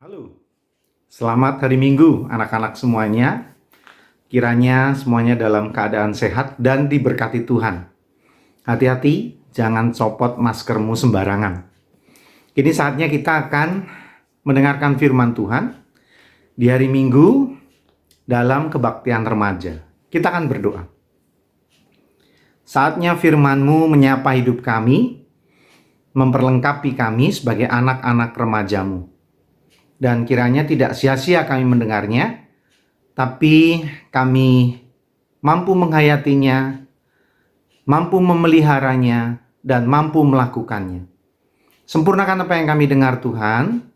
Halo, selamat hari Minggu anak-anak semuanya. Kiranya semuanya dalam keadaan sehat dan diberkati Tuhan. Hati-hati, jangan copot maskermu sembarangan. Kini saatnya kita akan mendengarkan firman Tuhan di hari Minggu dalam kebaktian remaja. Kita akan berdoa. Saatnya firman-Mu menyapa hidup kami, memperlengkapi kami sebagai anak-anak remaja-Mu. Dan kiranya tidak sia-sia kami mendengarnya, tapi kami mampu menghayatinya, mampu memeliharanya, dan mampu melakukannya. Sempurnakan apa yang kami dengar Tuhan,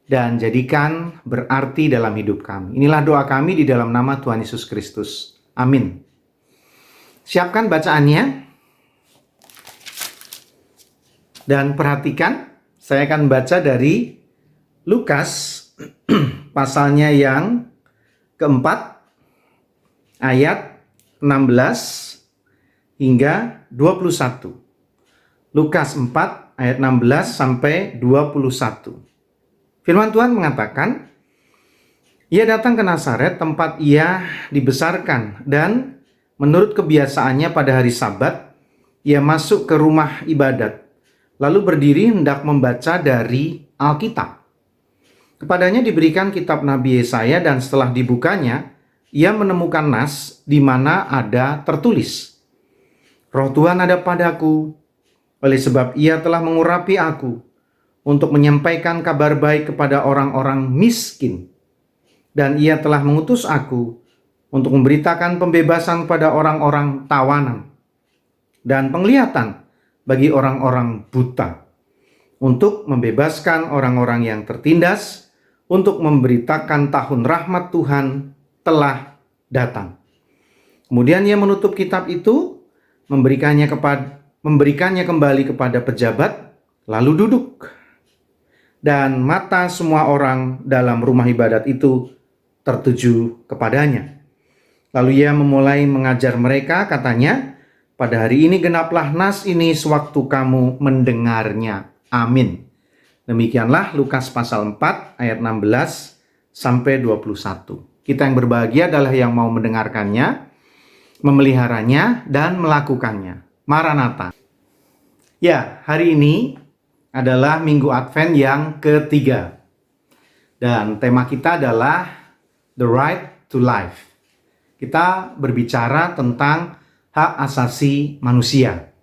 dan jadikan berarti dalam hidup kami. Inilah doa kami di dalam nama Tuhan Yesus Kristus. Amin. Siapkan bacaannya, dan perhatikan, saya akan baca dari Lukas pasalnya yang keempat ayat 16 hingga 21. Lukas 4 ayat 16 sampai 21. Firman Tuhan mengatakan, ia datang ke Nazaret tempat ia dibesarkan, dan menurut kebiasaannya pada hari Sabat ia masuk ke rumah ibadat, lalu berdiri hendak membaca dari Alkitab. Kepadanya diberikan kitab Nabi Yesaya, dan setelah dibukanya, ia menemukan nas di mana ada tertulis, Roh Tuhan ada padaku, oleh sebab ia telah mengurapi aku untuk menyampaikan kabar baik kepada orang-orang miskin. Dan ia telah mengutus aku untuk memberitakan pembebasan pada orang-orang tawanan dan penglihatan bagi orang-orang buta, untuk membebaskan orang-orang yang tertindas, untuk memberitakan tahun rahmat Tuhan telah datang. Kemudian ia menutup kitab itu, memberikannya kembali kepada pejabat, lalu duduk. Dan mata semua orang dalam rumah ibadat itu tertuju kepadanya. Lalu ia memulai mengajar mereka, katanya, pada hari ini genaplah nas ini sewaktu kamu mendengarnya. Amin. Demikianlah Lukas pasal 4 ayat 16 sampai 21. Kita yang berbahagia adalah yang mau mendengarkannya, memeliharanya, dan melakukannya. Maranatha. Ya, hari ini adalah Minggu Advent yang ketiga. Dan tema kita adalah The Right to Life. Kita berbicara tentang hak asasi manusia.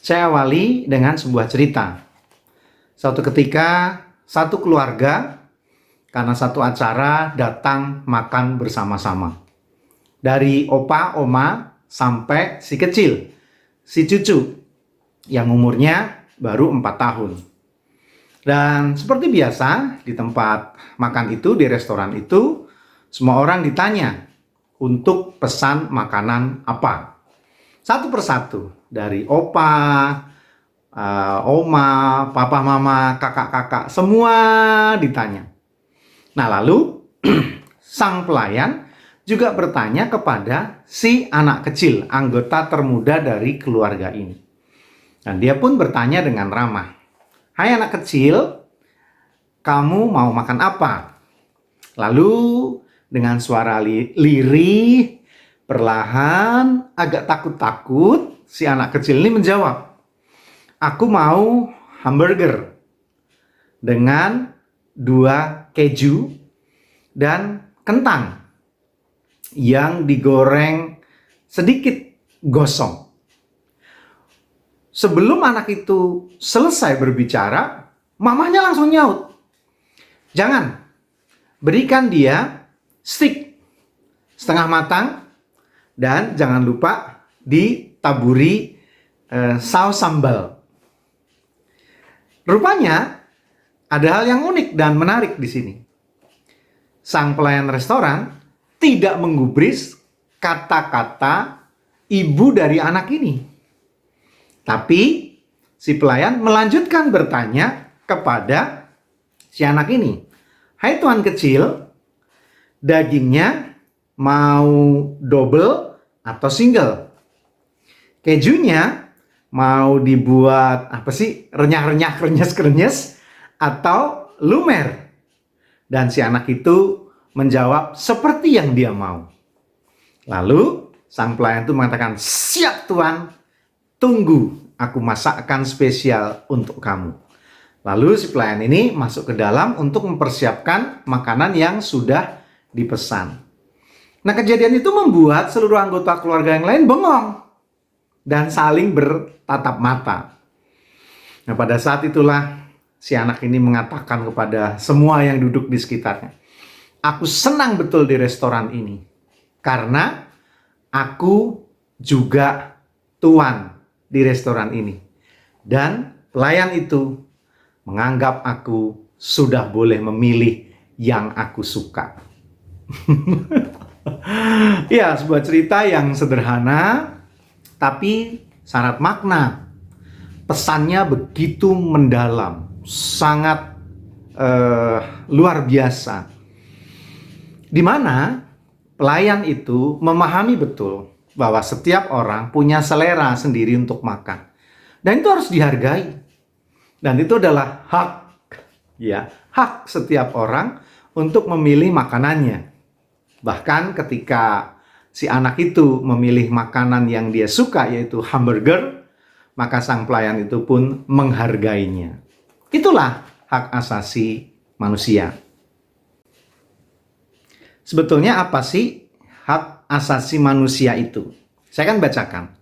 Saya awali dengan sebuah cerita. Suatu ketika, satu keluarga karena satu acara datang makan bersama-sama. Dari opa, oma, sampai si kecil, si cucu, yang umurnya baru 4 tahun. Dan seperti biasa, di tempat makan itu, di restoran itu, semua orang ditanya untuk pesan makanan apa. Satu persatu, dari opa, oma, papa, mama, kakak-kakak, semua ditanya. Nah, lalu sang pelayan juga bertanya kepada si anak kecil, anggota termuda dari keluarga ini. Dan dia pun bertanya dengan ramah, hai anak kecil, kamu mau makan apa? Lalu dengan suara lirih, perlahan, agak takut-takut, si anak kecil ini menjawab, aku mau hamburger dengan 2 keju dan kentang yang digoreng sedikit gosong. Sebelum anak itu selesai berbicara, mamahnya langsung nyaut, jangan, berikan dia steak setengah matang, dan jangan lupa ditaburi saus sambal. Rupanya ada hal yang unik dan menarik di sini. Sang pelayan restoran tidak menggubris kata-kata ibu dari anak ini. Tapi si pelayan melanjutkan bertanya kepada si anak ini, hai tuan kecil, dagingnya mau double atau single? Kejunya mau dibuat renyah-renyah, krenyes-krenyes, atau lumer? Dan si anak itu menjawab seperti yang dia mau. Lalu sang pelayan itu mengatakan, "Siap Tuan, tunggu, aku masakkan spesial untuk kamu." Lalu si pelayan ini masuk ke dalam untuk mempersiapkan makanan yang sudah dipesan. Nah, kejadian itu membuat seluruh anggota keluarga yang lain bengong dan saling bertatap mata. Nah, pada saat itulah si anak ini mengatakan kepada semua yang duduk di sekitarnya, "Aku senang betul di restoran ini karena aku juga tuan di restoran ini. Dan pelayan itu menganggap aku sudah boleh memilih yang aku suka." Ya, sebuah cerita yang sederhana tapi syarat makna. Pesannya begitu mendalam, sangat luar biasa. Di mana pelayan itu memahami betul bahwa setiap orang punya selera sendiri untuk makan. Dan itu harus dihargai. Dan itu adalah hak, ya, hak setiap orang untuk memilih makanannya. Bahkan ketika si anak itu memilih makanan yang dia suka, yaitu hamburger, maka sang pelayan itu pun menghargainya. Itulah hak asasi manusia. Sebetulnya apa sih hak asasi manusia itu? Saya akan bacakan.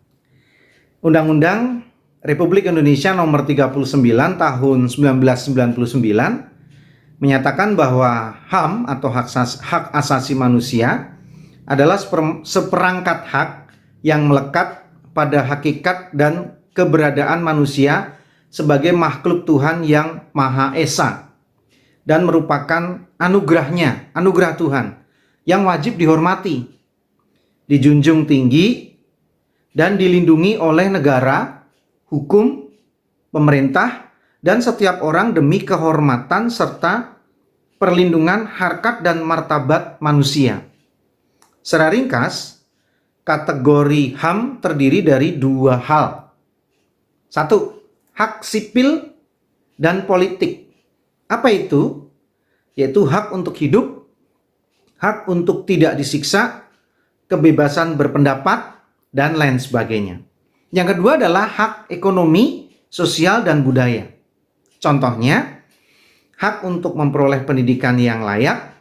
Undang-Undang Republik Indonesia nomor 39 tahun 1999 menyatakan bahwa HAM atau hak asasi manusia adalah seperangkat hak yang melekat pada hakikat dan keberadaan manusia sebagai makhluk Tuhan yang Maha Esa dan merupakan anugerah Tuhan yang wajib dihormati, dijunjung tinggi, dan dilindungi oleh negara, hukum, pemerintah, dan setiap orang demi kehormatan serta perlindungan harkat dan martabat manusia. Secara ringkas, kategori HAM terdiri dari dua hal. Satu, hak sipil dan politik. Apa itu? Yaitu hak untuk hidup, hak untuk tidak disiksa, kebebasan berpendapat, dan lain sebagainya. Yang kedua adalah hak ekonomi, sosial, dan budaya. Contohnya, hak untuk memperoleh pendidikan yang layak,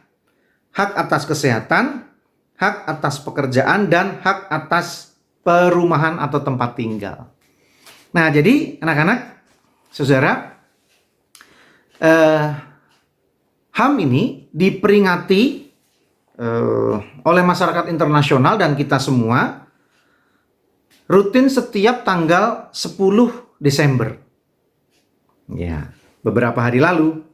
hak atas kesehatan, hak atas pekerjaan, dan hak atas perumahan atau tempat tinggal. Nah, jadi anak-anak, saudara, HAM ini diperingati oleh masyarakat internasional dan kita semua rutin setiap tanggal 10 Desember. Ya, beberapa hari lalu,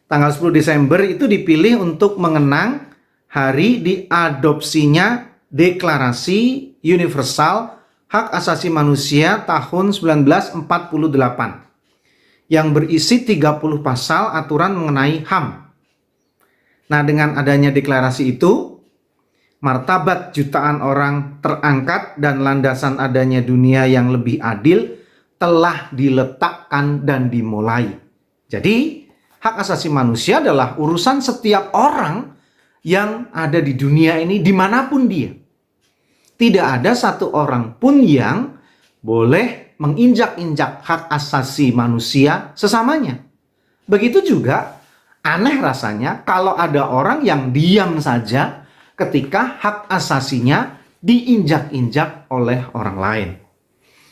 tanggal 10 Desember itu dipilih untuk mengenang hari diadopsinya Deklarasi Universal Hak Asasi Manusia tahun 1948 yang berisi 30 pasal aturan mengenai HAM. Nah, dengan adanya deklarasi itu, martabat jutaan orang terangkat dan landasan adanya dunia yang lebih adil telah diletakkan dan dimulai. Jadi, hak asasi manusia adalah urusan setiap orang yang ada di dunia ini dimanapun dia. Tidak ada satu orang pun yang boleh menginjak-injak hak asasi manusia sesamanya. Begitu juga aneh rasanya kalau ada orang yang diam saja ketika hak asasinya diinjak-injak oleh orang lain.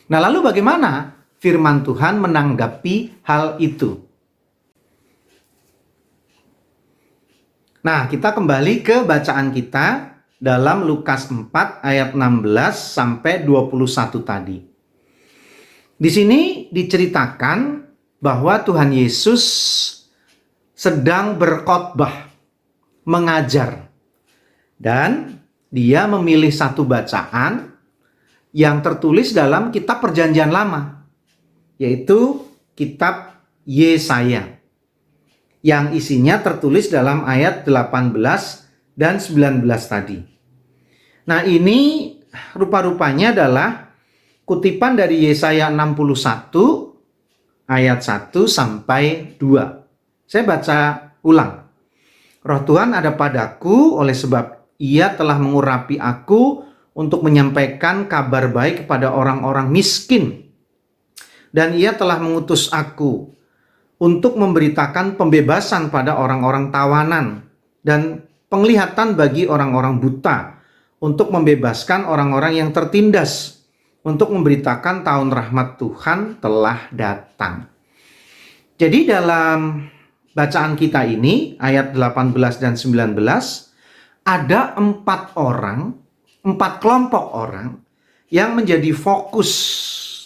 Nah, lalu bagaimana firman Tuhan menanggapi hal itu? Nah, kita kembali ke bacaan kita dalam Lukas 4 ayat 16 sampai 21 tadi. Di sini diceritakan bahwa Tuhan Yesus sedang berkhotbah, mengajar. Dan dia memilih satu bacaan yang tertulis dalam kitab Perjanjian Lama, yaitu kitab Yesaya, yang isinya tertulis dalam ayat 18 dan 19 tadi. Nah, ini rupa-rupanya adalah kutipan dari Yesaya 61 ayat 1 sampai 2. Saya baca ulang. Roh Tuhan ada padaku oleh sebab Ia telah mengurapi aku untuk menyampaikan kabar baik kepada orang-orang miskin. Dan Ia telah mengutus aku untuk memberitakan pembebasan pada orang-orang tawanan dan penglihatan bagi orang-orang buta, untuk membebaskan orang-orang yang tertindas, untuk memberitakan tahun rahmat Tuhan telah datang. Jadi dalam bacaan kita ini, ayat 18 dan 19, ada 4 kelompok orang yang menjadi fokus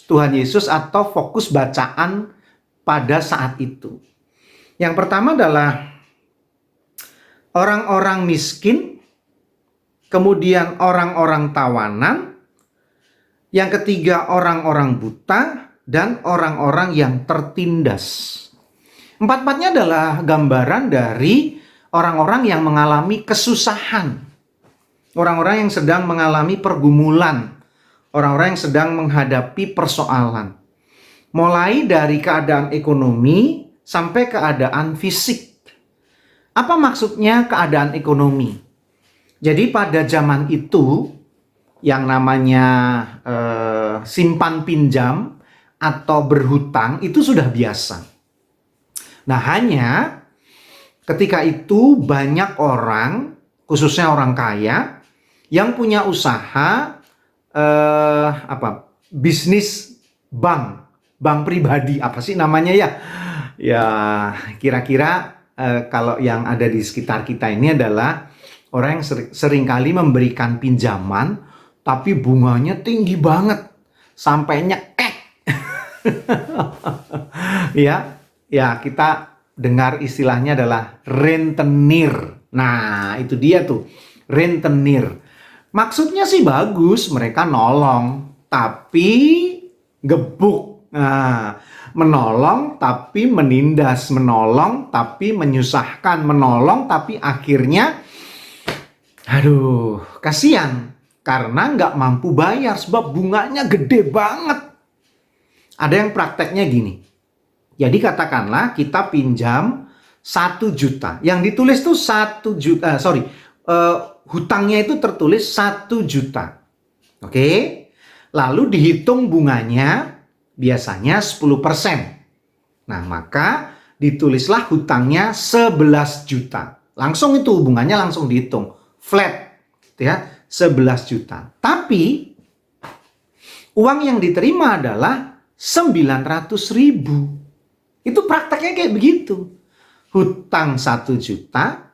Tuhan Yesus atau fokus bacaan pada saat itu. Yang pertama adalah orang-orang miskin, kemudian orang-orang tawanan, yang ketiga orang-orang buta, dan orang-orang yang tertindas. Empat-empatnya adalah gambaran dari orang-orang yang mengalami kesusahan, orang-orang yang sedang mengalami pergumulan, orang-orang yang sedang menghadapi persoalan. Mulai dari keadaan ekonomi sampai keadaan fisik. Apa maksudnya keadaan ekonomi? Jadi pada zaman itu yang namanya simpan pinjam atau berhutang itu sudah biasa. Nah, hanya ketika itu banyak orang, khususnya orang kaya, yang punya usaha bisnis bank pribadi, apa sih namanya ya? Ya, kira-kira kalau yang ada di sekitar kita ini adalah orang yang seringkali memberikan pinjaman, tapi bunganya tinggi banget, sampai nyekek. Ya, kita dengar istilahnya adalah rentenir. Nah, itu dia tuh, rentenir. Maksudnya sih bagus, mereka nolong, tapi gebuk. Nah, menolong tapi menindas, menolong tapi menyusahkan, menolong tapi akhirnya, kasihan. Karena nggak mampu bayar, sebab bunganya gede banget. Ada yang prakteknya gini. Jadi katakanlah kita pinjam 1 juta. Yang ditulis tuh 1 juta, hutangnya itu tertulis 1 juta. Oke? Lalu dihitung bunganya biasanya 10%. Nah, maka ditulislah hutangnya 11 juta. Langsung itu bunganya langsung dihitung. Flat, ya, 11 juta. Tapi uang yang diterima adalah 900.000. Itu prakteknya kayak begitu. Hutang 1 juta,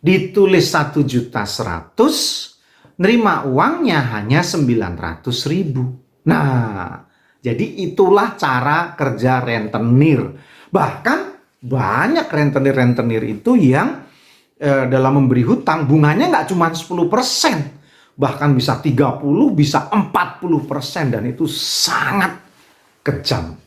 ditulis 1.100.000, nerima uangnya hanya 900.000. Nah, jadi itulah cara kerja rentenir. Bahkan banyak rentenir-rentenir itu yang dalam memberi hutang bunganya nggak cuma 10%, bahkan bisa 30, bisa 40%, dan itu sangat kejam.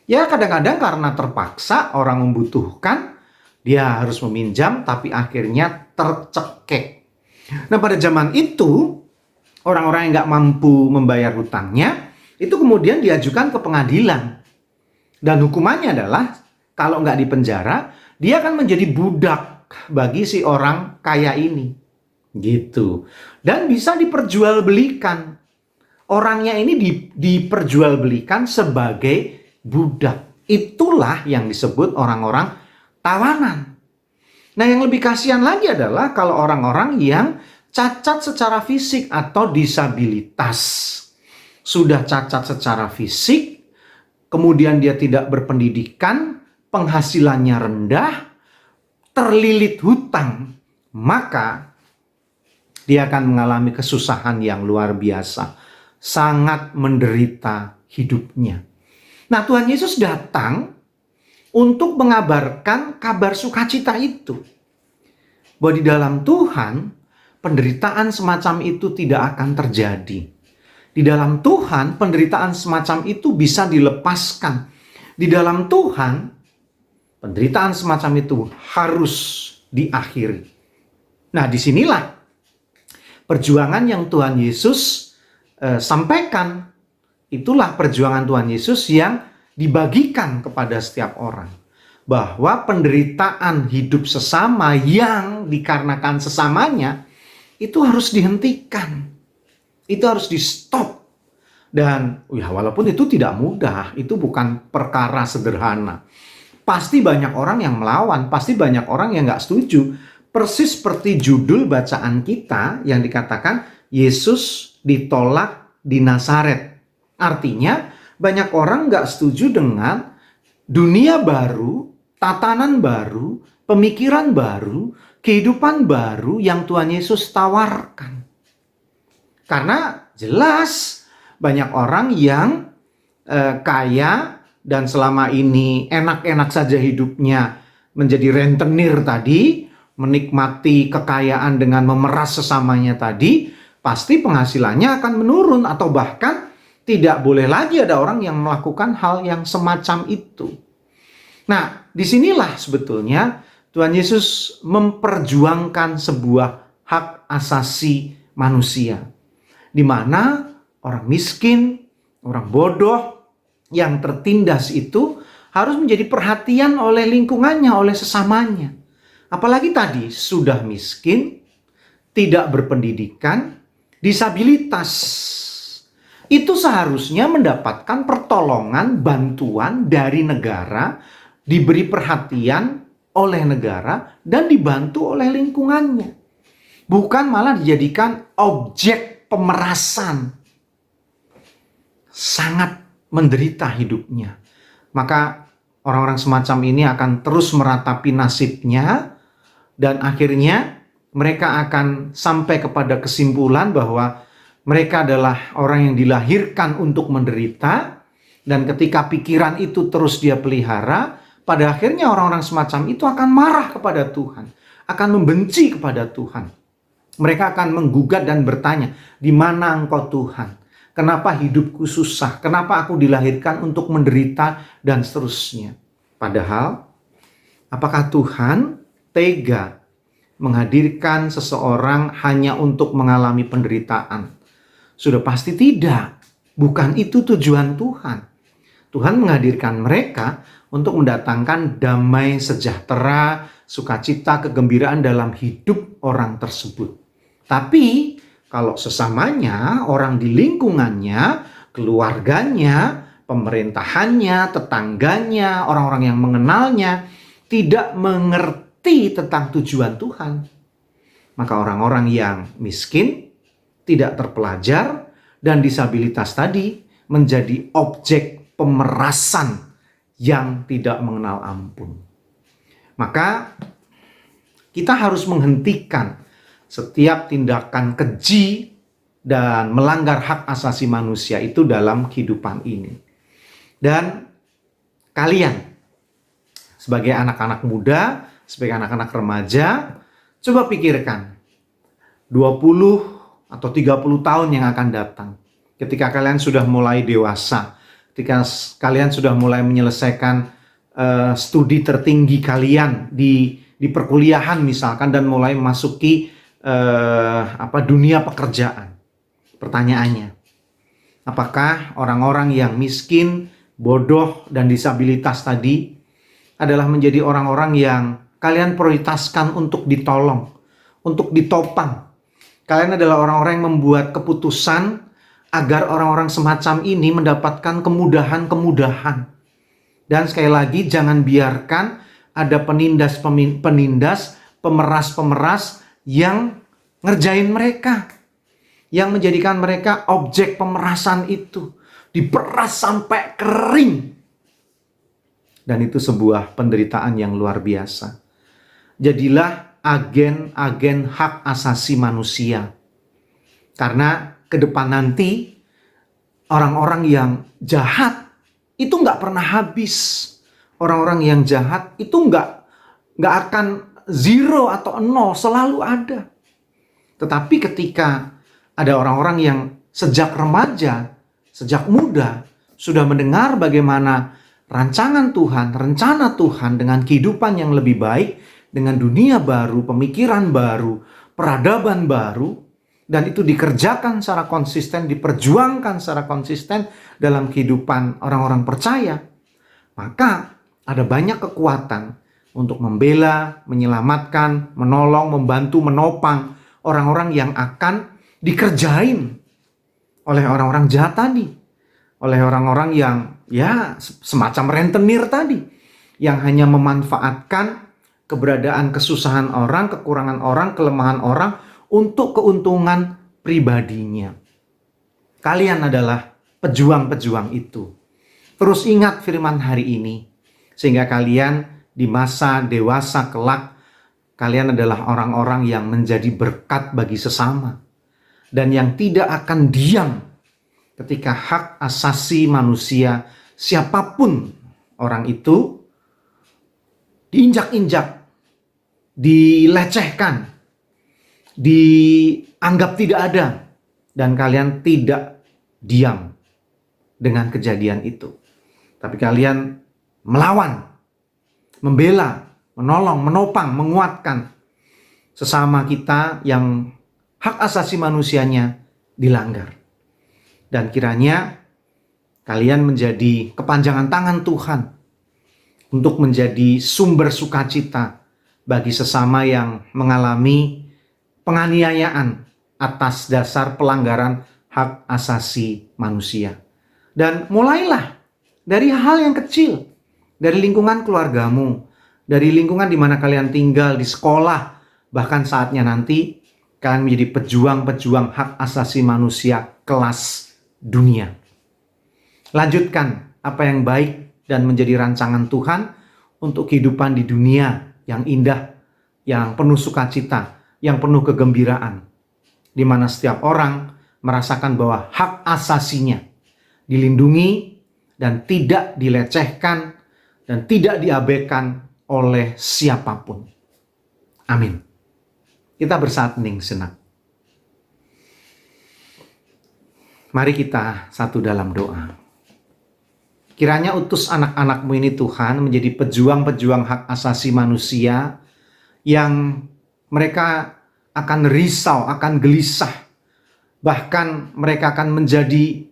Ya, kadang-kadang karena terpaksa orang membutuhkan, dia harus meminjam tapi akhirnya tercekek. Nah, pada zaman itu orang-orang yang nggak mampu membayar hutangnya itu kemudian diajukan ke pengadilan, dan hukumannya adalah kalau nggak dipenjara, dia akan menjadi budak bagi si orang kaya ini, gitu. Dan bisa diperjualbelikan. Orangnya ini diperjualbelikan sebagai budak. Itulah yang disebut orang-orang tawanan. Nah, yang lebih kasihan lagi adalah kalau orang-orang yang cacat secara fisik atau disabilitas. Sudah cacat secara fisik, kemudian dia tidak berpendidikan, penghasilannya rendah, terlilit hutang, maka dia akan mengalami kesusahan yang luar biasa. Sangat menderita hidupnya. Nah, Tuhan Yesus datang untuk mengabarkan kabar sukacita itu. Bahwa di dalam Tuhan, penderitaan semacam itu tidak akan terjadi. Di dalam Tuhan, penderitaan semacam itu bisa dilepaskan. Di dalam Tuhan, penderitaan semacam itu harus diakhiri. Nah, disinilah perjuangan yang Tuhan Yesus sampaikan. Itulah perjuangan Tuhan Yesus yang dibagikan kepada setiap orang. bahwa penderitaan hidup sesama yang dikarenakan sesamanya itu harus dihentikan. Itu harus di-stop. Dan ya walaupun itu tidak mudah, itu bukan perkara sederhana. Pasti banyak orang yang melawan, pasti banyak orang yang nggak setuju. Persis seperti judul bacaan kita yang dikatakan Yesus ditolak di Nazaret. Artinya banyak orang nggak setuju dengan dunia baru, tatanan baru, pemikiran baru, kehidupan baru yang Tuhan Yesus tawarkan. Karena jelas banyak orang yang kaya dan selama ini enak-enak saja hidupnya menjadi rentenir tadi, menikmati kekayaan dengan memeras sesamanya tadi, pasti penghasilannya akan menurun atau bahkan tidak boleh lagi ada orang yang melakukan hal yang semacam itu. Nah, disinilah sebetulnya Tuhan Yesus memperjuangkan sebuah hak asasi manusia, di mana orang miskin, orang bodoh yang tertindas itu harus menjadi perhatian oleh lingkungannya, oleh sesamanya. Apalagi tadi sudah miskin, tidak berpendidikan, disabilitas. Itu seharusnya mendapatkan pertolongan, bantuan dari negara, diberi perhatian oleh negara, dan dibantu oleh lingkungannya. Bukan malah dijadikan objek pemerasan. Sangat menderita hidupnya. Maka orang-orang semacam ini akan terus meratapi nasibnya, dan akhirnya mereka akan sampai kepada kesimpulan bahwa mereka adalah orang yang dilahirkan untuk menderita, dan ketika pikiran itu terus dia pelihara, pada akhirnya orang-orang semacam itu akan marah kepada Tuhan, akan membenci kepada Tuhan. Mereka akan menggugat dan bertanya, "Di mana Engkau Tuhan? Kenapa hidupku susah? Kenapa aku dilahirkan untuk menderita?" Dan seterusnya. Padahal, apakah Tuhan tega menghadirkan seseorang hanya untuk mengalami penderitaan? Sudah pasti tidak. Bukan itu tujuan Tuhan. Tuhan menghadirkan mereka untuk mendatangkan damai sejahtera, sukacita, kegembiraan dalam hidup orang tersebut. Tapi kalau sesamanya, orang di lingkungannya, keluarganya, pemerintahannya, tetangganya, orang-orang yang mengenalnya tidak mengerti tentang tujuan Tuhan, maka orang-orang yang miskin, tidak terpelajar, dan disabilitas tadi menjadi objek pemerasan yang tidak mengenal ampun. Maka kita harus menghentikan setiap tindakan keji dan melanggar hak asasi manusia itu dalam kehidupan ini. Dan kalian sebagai anak-anak muda, sebagai anak-anak remaja, coba pikirkan 20 atau 30 tahun yang akan datang. Ketika kalian sudah mulai dewasa, ketika kalian sudah mulai menyelesaikan studi tertinggi kalian di perkuliahan misalkan, dan mulai memasuki dunia pekerjaan. Pertanyaannya, apakah orang-orang yang miskin, bodoh, dan disabilitas tadi adalah menjadi orang-orang yang kalian prioritaskan untuk ditolong, untuk ditopang? Kalian adalah orang-orang yang membuat keputusan agar orang-orang semacam ini mendapatkan kemudahan-kemudahan. Dan sekali lagi, jangan biarkan ada penindas, pemeras-pemeras yang ngerjain mereka, yang menjadikan mereka objek pemerasan itu, diperas sampai kering. Dan itu sebuah penderitaan yang luar biasa. Jadilah agen-agen hak asasi manusia. Karena ke depan nanti orang-orang yang jahat itu nggak pernah habis. Orang-orang yang jahat itu nggak akan zero atau nol, selalu ada. Tetapi ketika ada orang-orang yang sejak remaja, sejak muda, sudah mendengar bagaimana rancangan Tuhan, rencana Tuhan dengan kehidupan yang lebih baik, dengan dunia baru, pemikiran baru, peradaban baru, dan itu dikerjakan secara konsisten, diperjuangkan secara konsisten dalam kehidupan orang-orang percaya, maka ada banyak kekuatan untuk membela, menyelamatkan, menolong, membantu, menopang orang-orang yang akan dikerjain oleh orang-orang jahat tadi, oleh orang-orang yang ya semacam rentenir tadi, yang hanya memanfaatkan keberadaan kesusahan orang, kekurangan orang, kelemahan orang untuk keuntungan pribadinya. Kalian adalah pejuang-pejuang itu. Terus ingat firman hari ini, sehingga kalian di masa dewasa kelak, kalian adalah orang-orang yang menjadi berkat bagi sesama, dan yang tidak akan diam ketika hak asasi manusia, siapapun orang itu, diinjak-injak, dilecehkan, dianggap tidak ada, dan kalian tidak diam dengan kejadian itu. Tapi kalian melawan, membela, menolong, menopang, menguatkan sesama kita yang hak asasi manusianya dilanggar. Dan kiranya kalian menjadi kepanjangan tangan Tuhan untuk menjadi sumber sukacita bagi sesama yang mengalami penganiayaan atas dasar pelanggaran hak asasi manusia. Dan mulailah dari hal yang kecil, dari lingkungan keluargamu, dari lingkungan di mana kalian tinggal, di sekolah, bahkan saatnya nanti kalian menjadi pejuang-pejuang hak asasi manusia kelas dunia. Lanjutkan apa yang baik dan menjadi rancangan Tuhan untuk kehidupan di dunia yang indah, yang penuh sukacita, yang penuh kegembiraan, di mana setiap orang merasakan bahwa hak asasinya dilindungi dan tidak dilecehkan dan tidak diabaikan oleh siapapun. Amin. Kita bersatu hening sejenak. Mari kita satu dalam doa. Kiranya utus anak-anak-Mu ini Tuhan menjadi pejuang-pejuang hak asasi manusia yang mereka akan risau, akan gelisah. Bahkan mereka akan menjadi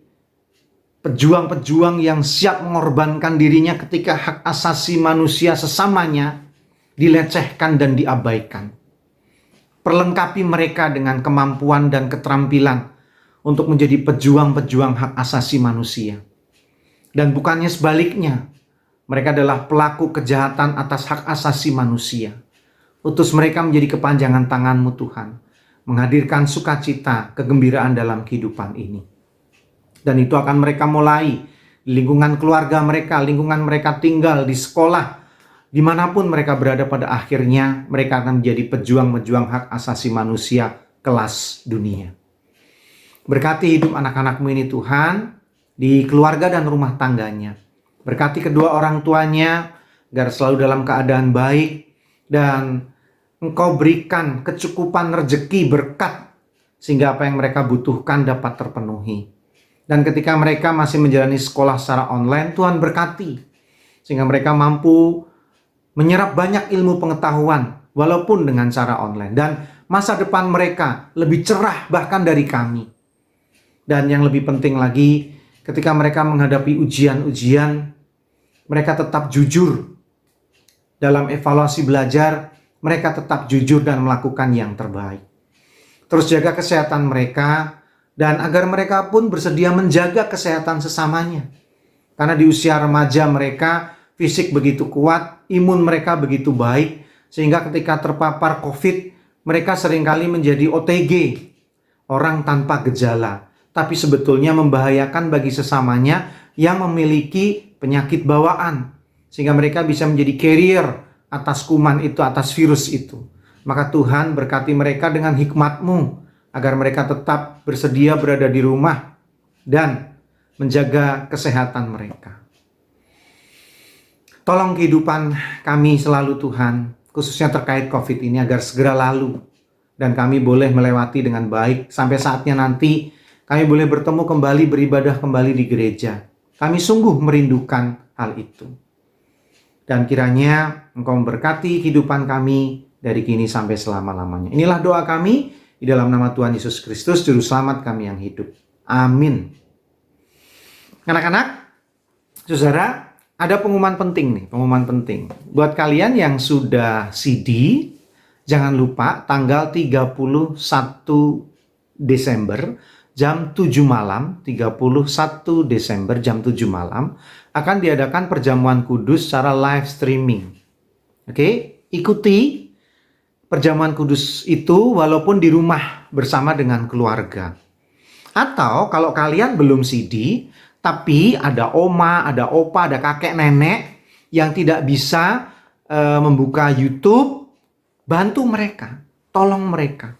pejuang-pejuang yang siap mengorbankan dirinya ketika hak asasi manusia sesamanya dilecehkan dan diabaikan. Perlengkapi mereka dengan kemampuan dan keterampilan untuk menjadi pejuang-pejuang hak asasi manusia. Dan bukannya sebaliknya, mereka adalah pelaku kejahatan atas hak asasi manusia. Utus mereka menjadi kepanjangan tangan-Mu Tuhan, menghadirkan sukacita, kegembiraan dalam kehidupan ini. Dan itu akan mereka mulai di lingkungan keluarga mereka, lingkungan mereka tinggal, di sekolah, dimanapun mereka berada. Pada akhirnya mereka akan menjadi pejuang-pejuang hak asasi manusia kelas dunia. Berkati hidup anak-anak-Mu ini Tuhan, di keluarga dan rumah tangganya. Berkati kedua orang tuanya, agar selalu dalam keadaan baik, dan Engkau berikan kecukupan rezeki berkat, sehingga apa yang mereka butuhkan dapat terpenuhi. Dan ketika mereka masih menjalani sekolah secara online, Tuhan berkati, sehingga mereka mampu menyerap banyak ilmu pengetahuan, walaupun dengan cara online. Dan masa depan mereka lebih cerah bahkan dari kami. Dan yang lebih penting lagi, ketika mereka menghadapi ujian-ujian, mereka tetap jujur. Dalam evaluasi belajar, mereka tetap jujur dan melakukan yang terbaik. Terus jaga kesehatan mereka, dan agar mereka pun bersedia menjaga kesehatan sesamanya. Karena di usia remaja mereka, fisik begitu kuat, imun mereka begitu baik, sehingga ketika terpapar COVID, mereka seringkali menjadi OTG, orang tanpa gejala. Tapi sebetulnya membahayakan bagi sesamanya yang memiliki penyakit bawaan, sehingga mereka bisa menjadi carrier atas kuman itu, atas virus itu. Maka Tuhan berkati mereka dengan hikmat-Mu, agar mereka tetap bersedia berada di rumah dan menjaga kesehatan mereka. Tolong kehidupan kami selalu Tuhan, khususnya terkait COVID ini, agar segera lalu dan kami boleh melewati dengan baik sampai saatnya nanti kami boleh bertemu kembali, beribadah kembali di gereja. Kami sungguh merindukan hal itu. Dan kiranya Engkau memberkati kehidupan kami dari kini sampai selama-lamanya. Inilah doa kami di dalam nama Tuhan Yesus Kristus, Juru Selamat kami yang hidup. Amin. Anak-anak, saudara, ada pengumuman penting nih, pengumuman penting. Buat kalian yang sudah CD, jangan lupa tanggal 31 Desember jam 7 malam, 31 Desember jam 7 malam, akan diadakan perjamuan kudus secara live streaming. Oke, ikuti perjamuan kudus itu walaupun di rumah bersama dengan keluarga. Atau kalau kalian belum CD, tapi ada oma, ada opa, ada kakek nenek yang tidak bisa membuka YouTube, bantu mereka, tolong mereka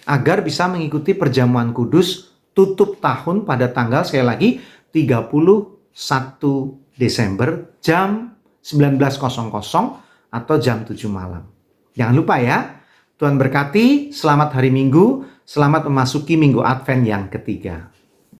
agar bisa mengikuti perjamuan kudus tutup tahun pada tanggal sekali lagi 31 Desember jam 19.00 atau jam 7 malam. Jangan lupa ya. Tuhan berkati, selamat hari Minggu, selamat memasuki Minggu Advent yang ketiga.